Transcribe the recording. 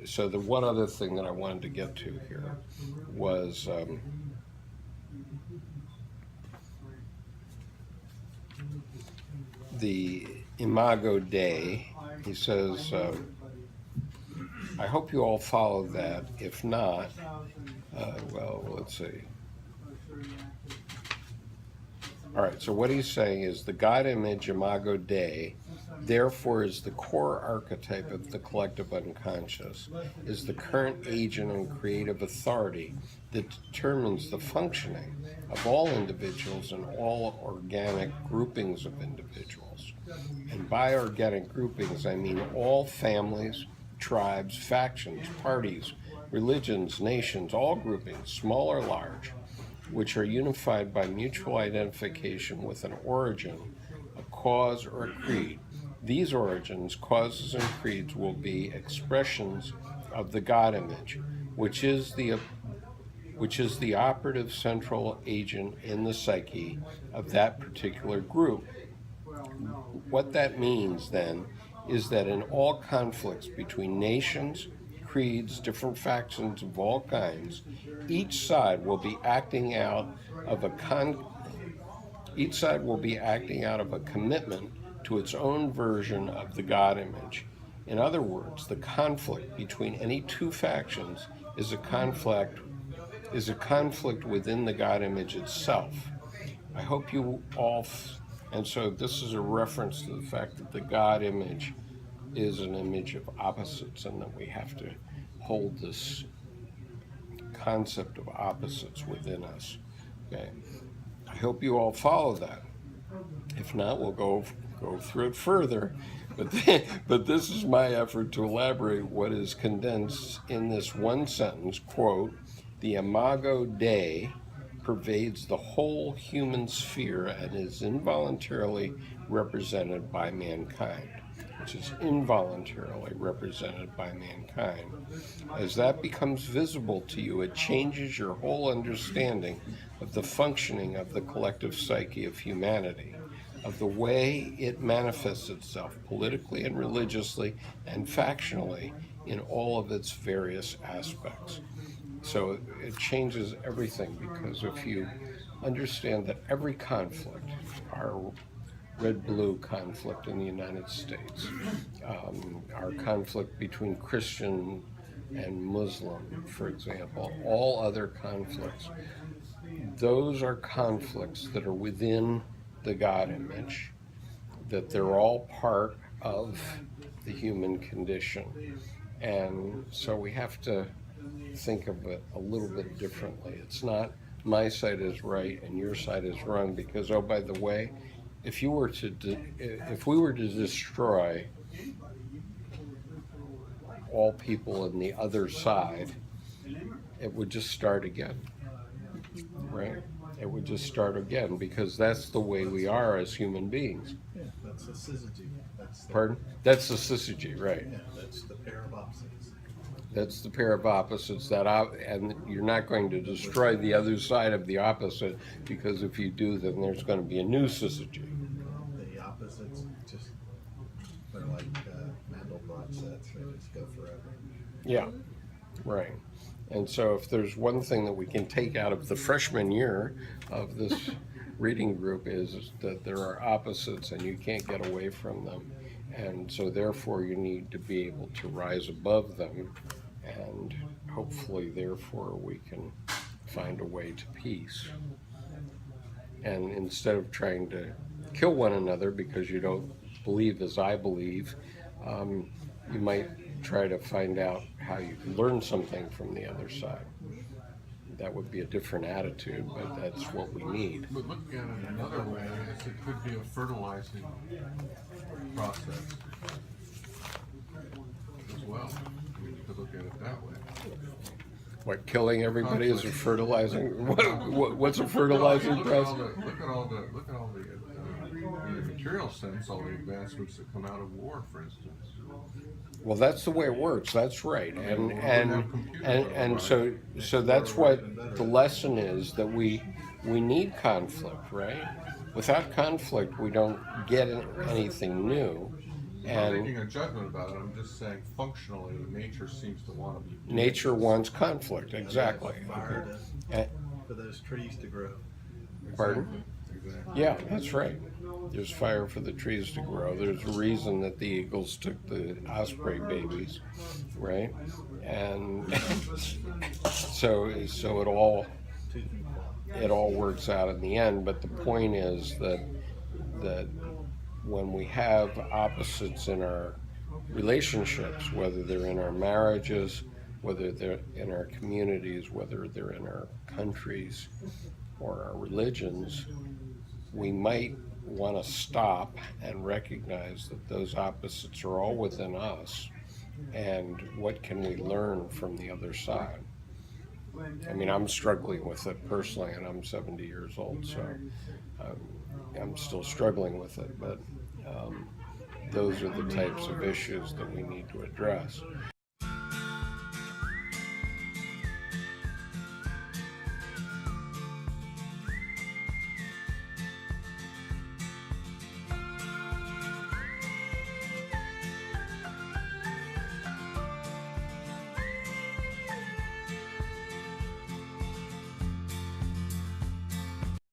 so the one other thing that I wanted to get to here was the Imago Dei. He says, I hope you all follow that. If not, well, let's see. All right, so what he's saying is the God image, Imago Dei, therefore is the core archetype of the collective unconscious, is the current agent and creative authority that determines the functioning of all individuals and all organic groupings of individuals. And by organic groupings, I mean all families, tribes, factions, parties, religions, nations, all groupings, small or large, which are unified by mutual identification with an origin, a cause, or a creed. These origins, causes, and creeds will be expressions of the God image, which is the operative central agent in the psyche of that particular group. What that means then is that in all conflicts between nations, creeds, different factions of all kinds, each side will be acting out of a commitment to its own version of the God image. In other words, the conflict between any two factions is a conflict within the God image itself. I hope you all, and so this is a reference to the fact that the God image is an image of opposites, and that we have to hold this concept of opposites within us. Okay, I hope you all follow that. If not, we'll go through it further. But this is my effort to elaborate what is condensed in this one sentence, quote, the Imago Dei pervades the whole human sphere and is involuntarily represented by mankind, which is involuntarily represented by mankind. As that becomes visible to you, it changes your whole understanding of the functioning of the collective psyche of humanity, of the way it manifests itself politically and religiously and factionally in all of its various aspects. So it changes everything, because if you understand that every conflict, our red-blue conflict in the United States, our conflict between Christian and Muslim, for example, all other conflicts, those are conflicts that are within the God image, that they're all part of the human condition. And so we have to think of it a little bit differently. It's not my side is right and your side is wrong, because, oh, by the way, if we were to destroy all people on the other side, it would just start again, right? It would just start again, because that's the way we are as human beings. Yeah, that's the Syzygy. Pardon? That's the Syzygy, right? Yeah, that's the pair of opposites. That's the pair of opposites and you're not going to destroy the other side of the opposite, because if you do, then there's going to be a new Syzygy. The opposites just, they're like Mandelbrot sets, they just go forever. Yeah, right. And so if there's one thing that we can take out of the freshman year of this reading group is that there are opposites and you can't get away from them. And so therefore you need to be able to rise above them, and hopefully therefore we can find a way to peace. And instead of trying to kill one another because you don't believe as I believe, you might try to find out how you can learn something from the other side. That would be a different attitude, but that's what we need. But looking at it another way, is it could be a fertilizing process as well. We could look at it that way. What, killing everybody is a fertilizing? What's a fertilizing process? Look at all the in the material sense, all the advancements that come out of war, for instance. Well, that's the way it works. That's right, and so that's what the lesson is, that we need conflict, right? Without conflict, we don't get anything new, I'm not And making a judgment about it. I'm just saying functionally, nature seems to want to be. nature wants conflict, exactly. Fire Eh, for those trees to grow. Pardon? Exactly. Yeah, that's right. There's fire for the trees to grow. There's a reason that the eagles took the osprey babies, right? And so Tooth and claw. it all works out in the end. But the point is that when we have opposites in our relationships, whether they're in our marriages, whether they're in our communities, whether they're in our countries or our religions, we might want to stop and recognize that those opposites are all within us, and what can we learn from the other side. I mean, I'm struggling with it personally, and I'm 70 years old, so I'm still struggling with it, but those are the types of issues that we need to address.